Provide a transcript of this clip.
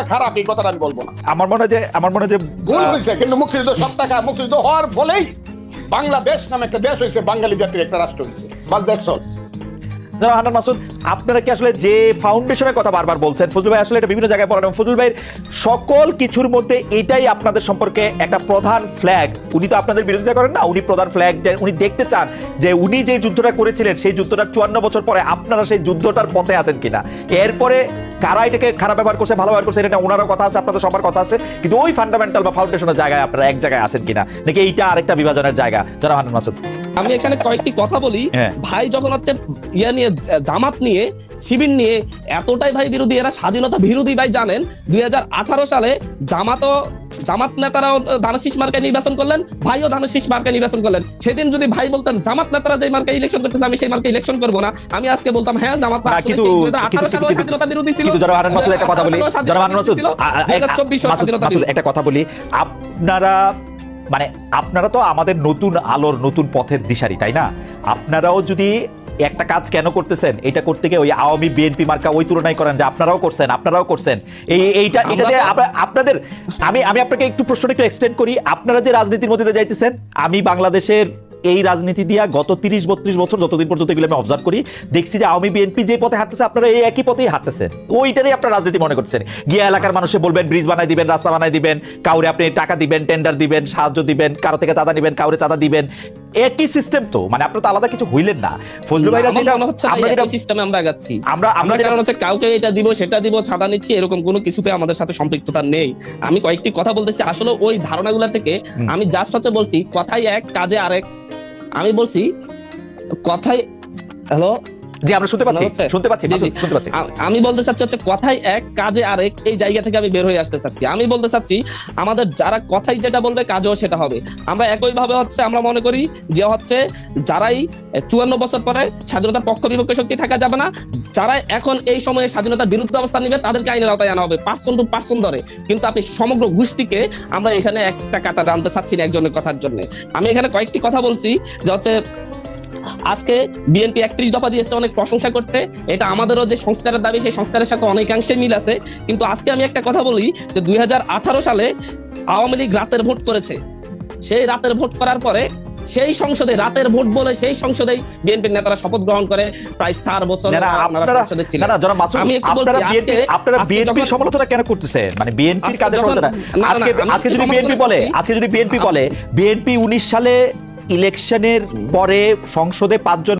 মুক্তিযুদ্ধটা খারাপ এই কথাটা আমি বলবো না। আমার মনে হয় যে ভুল হয়েছে, কিন্তু মুক্তিযুদ্ধ সব টাকা মুক্তিযুদ্ধ হওয়ার ফলেই বাংলাদেশ নামে একটা দেশ হয়েছে, বাঙালি জাতির একটা রাষ্ট্র হয়েছে। বাস দ্যাটস অল। জনাব হান্নান মাসুদ, আপনারা কি আসলে যে ফাউন্ডেশনের কথা বারবার বলছেন, ফজলুল ভাই আসলে এটা বিভিন্ন জায়গায় বলেন, ফজলুল ভাইয়ের সকল কিছুর মধ্যে এটাই আপনাদের সম্পর্কে একটা প্রধান ফ্ল্যাগ। উনি তো আপনাদের বিরোধিতা করেন না, উনি প্রধান ফ্ল্যাগ, উনি দেখতে চান যে উনি যে যুদ্ধটা করেছিলেন সেই যুদ্ধটার 54 বছর পরে আপনারা সেই যুদ্ধটার পথে আছেন কিনা। এরপরে কারা এটাকে খারাপ ব্যবহার করছে ভালো ব্যবহার করছে এটা ওনারও কথা আছে, আপনাদের সবার কথা আছে, কিন্তু ওই ফান্ডামেন্টাল বা ফাউন্ডেশনের জায়গায় আপনারা এক জায়গায় আছেন কিনা, নাকি এইটা আরেকটা বিভাজনের জায়গা? জনাব হান্নান মাসুদ, আমি এখানে কয়েকটি কথা বলি। হ্যাঁ। ভাই যখন হচ্ছে ইয়া নিয়ে, জামাত নিয়ে, শিবির নিয়ে এতটাই ভাই বিরোধী, এরা স্বাধীনতা বিরোধী ভাই। জানেন 2018 সালে জামাত নেতারাও ধানের মার্কায় নির্বাচন করলেন, ভাইও ধানের মার্কায় নির্বাচন করলেন। সেদিন যদি ভাই বলতেন জামাত নেতারা যে মার্কায় ইলেকশন করতেছে আমি সেই মার্কায় ইলেকশন করবো না, আমি আজকে বলতাম হ্যাঁ জামাত 2018 সালে স্বাধীনতা বিরোধী ছিল। জনাব হান্নান মাসুদ, একটা কথা বলি, জনাব হান্নান মাসুদ, 2024 স্বাধীনতা মাসুদ, একটা কথা বলি, আপনারা তো আমাদের নতুন আলোর নতুন পথের দিশারি, তাই না? আপনারাও যদি একটা কাজ কেন করতেছেন, এটা করতে গিয়ে ওই আওয়ামী বিএনপি মার্কা ওই তুলনায় করেন যে আপনারাও করছেন এইটা যে আপনাদের, আমি আপনাকে একটু প্রশ্নটা একটু এক্সটেন্ড করি। আপনারা যে রাজনীতির মধ্যে যাইতেছেন, আমি বাংলাদেশের এই রাজনীতি দিয়া গত 30-32 বছর যতদিন পর্যন্ত এগুলো আমি অবজার্ভ করি, দেখছি যে আওয়ামী বিএনপি যে পথে হাঁটতেছে আপনারা এই একই পথেই হাঁটতেছেন, ওইটারই আপনারা রাজনীতি মনে করছেন। গিয়া এলাকার মানুষে বলবেন ব্রিজ বানাই দিবেন, রাস্তা বানাই দিবেন, কাউরে আপনি টাকা দিবেন, টেন্ডার দিবেন, সাহায্য দিবেন, কারো থেকে চাঁদা নিবেন, কাউরে চাঁদা দিবেন, একই সিস্টেম তো। মানে আপনারা তো আলাদা কিছু হইলেন না। ফজলুল ভাইরা যেটা আমরা যেটা সিস্টেমে আমরা আগাচ্ছি, আমরা যেটা কারণ হচ্ছে কাউকে এটা দিব সেটা দিব ছাড়া নিচ্ছি এরকম কোনো কিছুতে আমাদের সাথে সম্পৃক্ততা নেই। আমি কয়েকটি কথা বলতেছি, আসলে ওই ধারণাগুলো থেকে আমি জাস্ট হচ্ছে বলছি কথাই এক কাজে আরেক। আমি বলছি কথাই, হ্যালো জি আমরা শুনতে পাচ্ছি। আমি বলতে চাচ্ছি হচ্ছে কথাই এক কাজে আরেক, এই জায়গা থেকে আমি বের হয়ে আসতে চাচ্ছি। আমি বলতে চাচ্ছি আমাদের যারা কথাই যেটা বলবে কাজেও সেটা হবে। আমরা একই ভাবে হচ্ছে আমরা মনে করি যে হচ্ছে যারাই 54 বছর পরে স্বাধীনতার পক্ষ বিপক্ষ শক্তি থাকা যাবে না, যারা এখন এই সময়ে স্বাধীনতার বিরুদ্ধে অবস্থান নেবে তাদেরকে আইনের আওতায় আনা হবে, পার্সন টু পার্সন ধরে। কিন্তু আপনি সমগ্র গোষ্ঠীকে আমরা এখানে একটা কাটা আনতে চাচ্ছি না একজনের কথার জন্য। আমি এখানে কয়েকটি কথা বলছি যে হচ্ছে আজকে বিএনপি 31 দফা দিয়েছে, অনেক প্রশংসা করছে, এটা আমাদেরও যে সংস্কারের দাবি সেই সংস্কারের সাথে অনেকাংশে মিল আছে। কিন্তু আজকে আমি একটা কথা বলি যে 2018 সালে আওয়ামী লীগ রাতের ভোট করেছে, সেই রাতের ভোট করার পরে সেই সংসদে রাতের ভোট বলে সেই সংসদেই বিএনপির নেতারা শপথ গ্রহণ করে প্রায় 4 বছর সংসদে ছিলেন। আমি একটু বলছি আপনারা বিএনপির সমালোচনা কেন করতেছেন? মানে বিএনপির কাজের সমালোচনা আজকে যদি বিএনপি বলে বিএনপি 19 সালে ইলেকশনের পরে সংসদে 5 জন